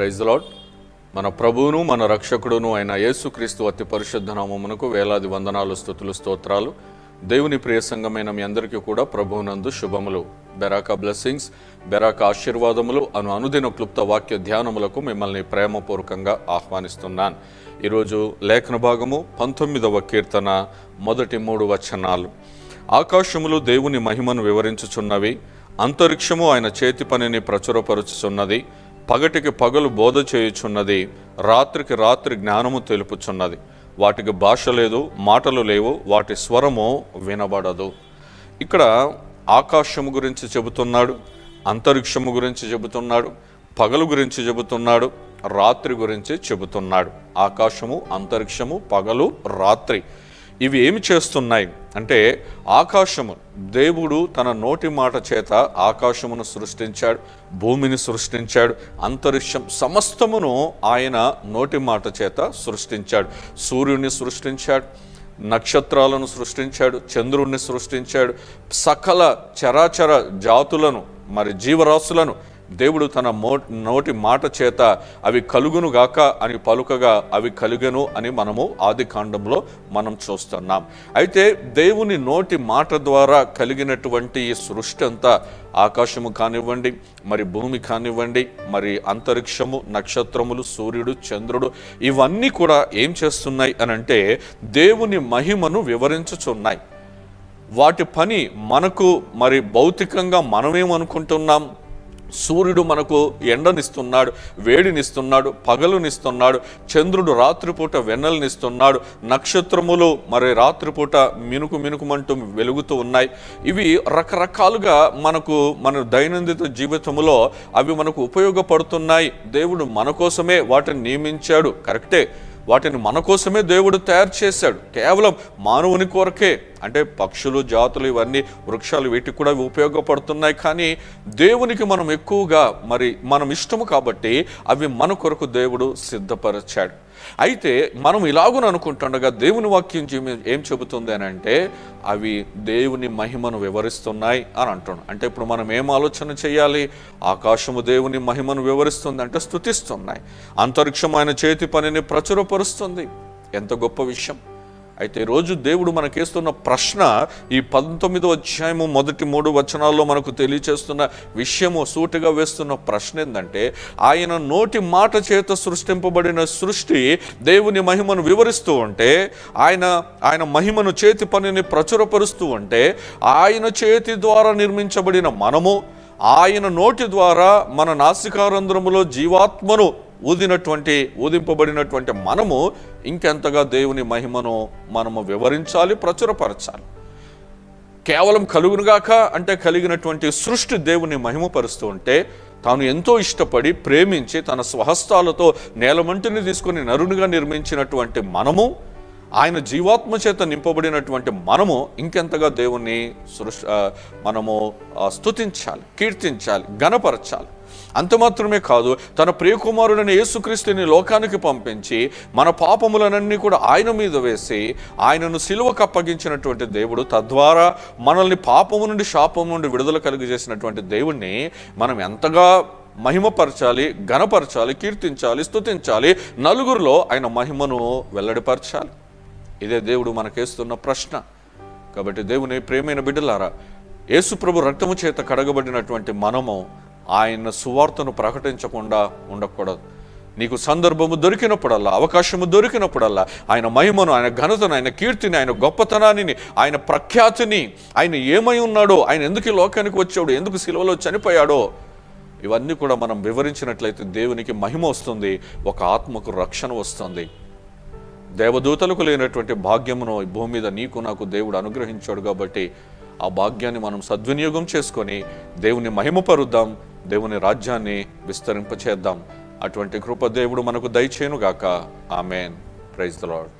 Praise the lord. మన ప్రభువును మన రక్షకుడును అయిన యేసుక్రీస్తు అతి పరిశుద్ధ నామమునకు వేలాది వందనాలు, స్తుతులు, స్తోత్రాలు. దేవుని ప్రియ సంఘమైన మీ అందరికీ కూడా ప్రభువునందు శుభములు, బెరాక బ్లెస్సింగ్స్, బెరాక ఆశీర్వాదములు అనుదిన క్లుప్త వాక్య ధ్యానములకు మిమ్మల్ని ప్రేమపూర్వకంగా ఆహ్వానిస్తున్నాను. ఈరోజు లేఖన భాగము 19వ కీర్తన మొదటి 3 వచనాలు. ఆకాశములు దేవుని మహిమను వివరించుచున్నవి, అంతరిక్షము ఆయన చేతి పనిని ప్రచురపరుచుచున్నది. పగటికి పగలు బోధ చేయుచున్నది, రాత్రికి రాత్రి జ్ఞానము తెలుపుచున్నది. వాటికి భాష లేదు, మాటలు లేవు, వాటి స్వరము వినబడదు. ఇక్కడ ఆకాశము గురించి చెబుతున్నాడు, అంతరిక్షము గురించి చెబుతున్నాడు, పగలు గురించి చెబుతున్నాడు, రాత్రి గురించి చెబుతున్నాడు. ఆకాశము, అంతరిక్షము, పగలు, రాత్రి ఇవి ఏమి చేస్తున్నాయి అంటే, ఆకాశము దేవుడు తన నోటి మాట చేత ఆకాశమును సృష్టించాడు, భూమిని సృష్టించాడు, అంతరిక్షం సమస్తమును ఆయన నోటి మాట చేత సృష్టించాడు. సూర్యుడిని సృష్టించాడు, నక్షత్రాలను సృష్టించాడు, చంద్రుడిని సృష్టించాడు, సకల చరాచర జాతులను మరి జీవరాశులను దేవుడు తన నోటి మాట చేత అవి కలుగును గాక అని పలుకగా అవి కలిగెను అని మనము ఆది కాండంలో మనం చూస్తున్నాం. అయితే దేవుని నోటి మాట ద్వారా కలిగినటువంటి ఈ సృష్టి అంతా, ఆకాశము కానివ్వండి, మరి భూమి కానివ్వండి, మరి అంతరిక్షము, నక్షత్రములు, సూర్యుడు, చంద్రుడు, ఇవన్నీ కూడా ఏం చేస్తున్నాయి అనంటే దేవుని మహిమను వివరించుచున్నాయి. వాటి పని మనకు మరి భౌతికంగా మనమేమనుకుంటున్నాం, సూర్యుడు మనకు ఎండనిస్తున్నాడు, వేడినిస్తున్నాడు, పగలునిస్తున్నాడు, చంద్రుడు రాత్రిపూట వెన్నెలనిస్తున్నాడు, నక్షత్రములు మరి రాత్రిపూట మినుకుమంటూ వెలుగుతూ ఉన్నాయి. ఇవి రకరకాలుగా మన దైనందిన జీవితంలో అవి మనకు ఉపయోగపడుతున్నాయి. దేవుడు మన కోసమే వాటిని నియమించాడు, కరెక్టే. వాటిని మన కోసమే దేవుడు తయారు చేశాడు, కేవలం మానవుని కొరకే. అంటే పక్షులు, జాతులు, ఇవన్నీ వృక్షాలు, వీటికి కూడా ఉపయోగపడుతున్నాయి. కానీ దేవునికి మనం ఎక్కువగా మనం ఇష్టము కాబట్టి అవి మన కొరకు దేవుడు సిద్ధపరిచాడు. అయితే మనం ఇలాగున అనుకుంటుండగా దేవుని వాక్యం ఏం చెబుతుంది అని అంటే, అవి దేవుని మహిమను వివరిస్తున్నాయి అని అంటున్నాం. అంటే ఇప్పుడు మనం ఏం ఆలోచన చేయాలి? ఆకాశము దేవుని మహిమను వివరిస్తుంది అంటే స్తుతిస్తున్నాయి, అంతరిక్షం ఆయన చేతి పనిని ప్రచురపరుస్తుంది. ఎంత గొప్ప విషయం! అయితే ఈరోజు దేవుడు మనకేస్తున్న ప్రశ్న, ఈ 19వ అధ్యాయము మొదటి 3 వచనాల్లో మనకు తెలియచేస్తున్న విషయము, సూటిగా వేస్తున్న ప్రశ్న ఏంటంటే, ఆయన నోటి మాట చేత సృష్టింపబడిన సృష్టి దేవుని మహిమను వివరిస్తూ ఉంటే, ఆయన మహిమను, చేతి పనిని ప్రచురపరుస్తూ ఉంటే, ఆయన చేతి ద్వారా నిర్మించబడిన మనము, ఆయన నోటి ద్వారా మన నాసికారంధ్రములో జీవాత్మను ఊదింపబడినటువంటి మనము ఇంకెంతగా దేవుని మహిమను మనము వివరించాలి, ప్రచురపరచాలి. కేవలం కలుగునుగాక అంటే కలిగినటువంటి సృష్టి దేవుని మహిమపరుస్తూ ఉంటే, తాను ఎంతో ఇష్టపడి ప్రేమించి తన స్వహస్తాలతో నేలమంటిని తీసుకుని నరునిగా నిర్మించినటువంటి మనము, ఆయన జీవాత్మ చేత నింపబడినటువంటి మనము ఇంకెంతగా దేవుణ్ణి మనము స్తుతించాలి, కీర్తించాలి, ఘనపరచాలి. అంత మాత్రమే కాదు, తన ప్రియకుమారుడైన యేసుక్రీస్తుని లోకానికి పంపించి మన పాపములనన్నీ కూడా ఆయన మీద వేసి ఆయనను సిలువకు అప్పగించినటువంటి దేవుడు, తద్వారా మనల్ని పాపము నుండి, శాపం నుండి విడుదల కలిగజేసినటువంటి దేవుణ్ణి మనం ఎంతగా మహిమపరచాలి, ఘనపరచాలి, కీర్తించాలి, స్తుతించాలి, నలుగురిలో ఆయన మహిమను వెల్లడిపరచాలి. ఇదే దేవుడు మనకేస్తున్న ప్రశ్న. కాబట్టి దేవుని ప్రియమైన బిడ్డలారా, యేసు ప్రభు రక్తము చేత కడగబడినటువంటి మనము ఆయన సువార్తను ప్రకటించకుండా ఉండకూడదు. నీకు సందర్భము దొరికినప్పుడల్లా, అవకాశము దొరికినప్పుడల్లా ఆయన మహిమను, ఆయన ఘనతను, ఆయన కీర్తిని, ఆయన గొప్పతనాన్ని, ఆయన ప్రఖ్యాతిని, ఆయన ఏమై ఉన్నాడో, ఆయన ఎందుకు ఈ లోకానికి వచ్చాడు, ఎందుకు సిలువలో చనిపోయాడో, ఇవన్నీ కూడా మనం వివరించినట్లయితే దేవునికి మహిమ వస్తుంది, ఒక ఆత్మకు రక్షణ వస్తుంది. దేవదూతలకు లేనటువంటి భాగ్యమును ఈ భూమి మీద నీకు నాకు దేవుడు అనుగ్రహించాడు. కాబట్టి ఆ భాగ్యాన్ని మనం సద్వినియోగం చేసుకొని దేవుని మహిమపరుద్దాం, దేవుని రాజ్యాన్ని విస్తరింపచేద్దాం. అటువంటి కృప దేవుడు మనకు దయచేయునుగాక. ఆమేన్. Praise the lord.